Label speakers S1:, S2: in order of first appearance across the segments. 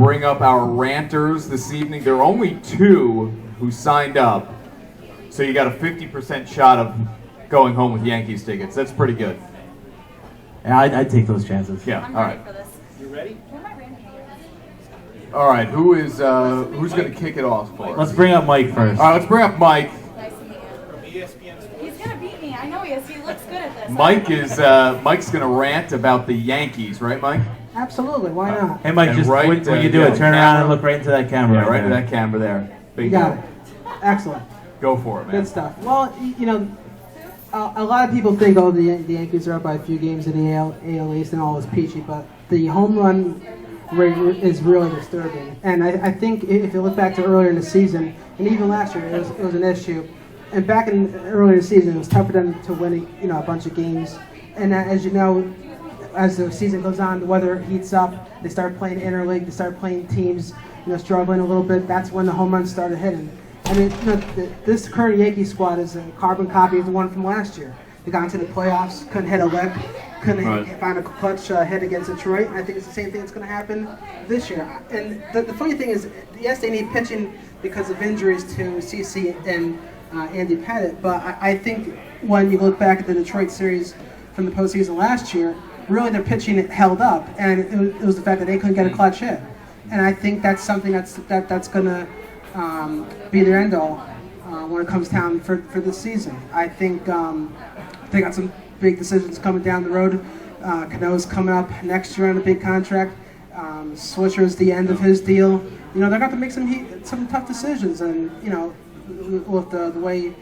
S1: bring up our ranters this evening. There are only 2 who signed up, so you got a 50% shot of going home with Yankees tickets. That's pretty good.
S2: Yeah, I'd take those chances.
S1: Yeah,
S3: I'm
S1: all
S3: ready
S1: right.
S3: for this.
S4: You ready?
S1: All right, who's going to kick it off for us?
S2: Let's bring up Mike first.
S1: All right, let's bring up Mike.
S3: Nice to meet you.
S4: From ESPN.
S3: He's gonna beat me. I know he is. He looks good at this.
S1: Mike's going to rant about the Yankees, right, Mike?
S5: Absolutely, why not?
S2: Hey, Mike,
S1: And
S2: just
S1: right,
S2: when you do
S1: yeah,
S2: it, turn around
S1: camera.
S2: and look right into that camera.
S1: Yeah, right to
S2: there.
S1: that camera there. Big
S5: You got
S1: deal.
S5: it. Excellent.
S1: Go for it, man.
S5: Good stuff. Well, you know, a lot of people think, the Yankees are up by a few games in the AL East and all is peachy, but the home run rate is really disturbing. And I think if you look back to earlier in the season, and even last year, it was an issue. And back in earlier in the season, it was tough for them to win, a bunch of games. And as you know, as the season goes on, the weather heats up. They start playing interleague. They start playing teams, struggling a little bit. That's when the home runs started hitting. And this current Yankee squad is a carbon copy of the one from last year. They got into the playoffs, couldn't hit a lick, couldn't find a clutch hit against Detroit. I think it's the same thing that's going to happen this year. And the funny thing is, yes, they need pitching because of injuries to CC and Andy Pettit, but I think when you look back at the Detroit series from the postseason last year, really their pitching held up, and it was the fact that they couldn't get a clutch hit. And I think that's something that's going to be their end all when it comes down for this season. I think they got some big decisions coming down the road. Cano's coming up next year on a big contract. Swisher's the end of his deal. They're going to have to make some tough decisions, and with the way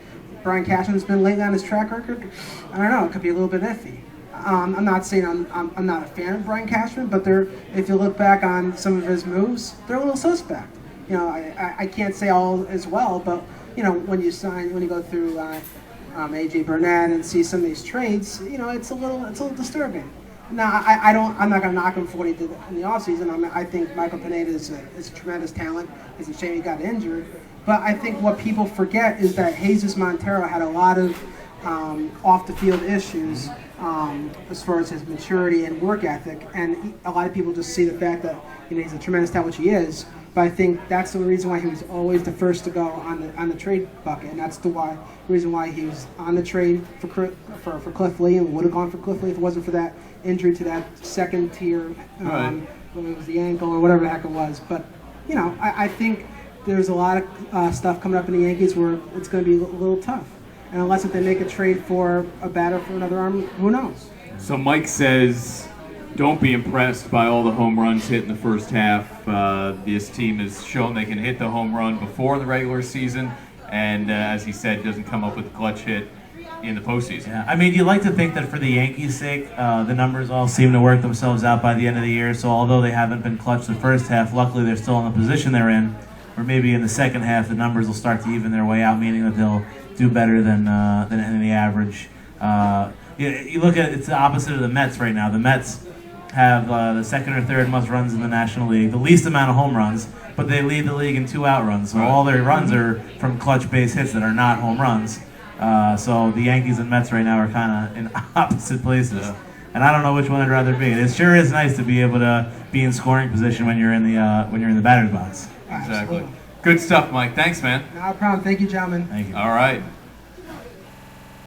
S5: Brian Cashman's been lately on his track record, I don't know, it could be a little bit iffy. I'm not saying I'm not a fan of Brian Cashman, but if you look back on some of his moves, they're a little suspect. I can't say all as well, but when you go through AJ Burnett and see some of these trades, it's a little disturbing. Now I'm not going to knock him for what he did in the offseason. I think Michael Pineda is a tremendous talent. It's a shame he got injured, but I think what people forget is that Jesus Montero had a lot of off the field issues as far as his maturity and work ethic, and a lot of people just see the fact that he's a tremendous talent, which he is. But I think that's the reason why he was always the first to go on the trade bucket, and that's the reason why he was on the trade for Cliff Lee, and would have gone for Cliff Lee if it wasn't for that injury to that second tier, whether it was the ankle or whatever the heck it was. But I think there's a lot of stuff coming up in the Yankees where it's going to be a little tough. And unless if they make a trade for a batter for another arm, who knows?
S1: So Mike says, don't be impressed by all the home runs hit in the first half. This team has shown they can hit the home run before the regular season, and as he said, doesn't come up with a clutch hit in the postseason.
S2: Yeah, I mean, you like to think that for the Yankees' sake, the numbers all seem to work themselves out by the end of the year. So although they haven't been clutch the first half, luckily they're still in the position they're in. Or maybe in the second half, the numbers will start to even their way out, meaning that they'll do better than the average. You look at it's the opposite of the Mets right now. The Mets have the second or third most runs in the National League, the least amount of home runs, but they lead the league in 2-out runs. So all their runs are from clutch base hits that are not home runs. So the Yankees and Mets right now are kind of in opposite places. Yeah. And I don't know which one I'd rather be. It sure is nice to be able to be in scoring position when you're in the batter's box.
S1: Exactly. Good stuff, Mike. Thanks, man.
S5: No problem. Thank you, gentlemen.
S2: Thank you.
S1: All right.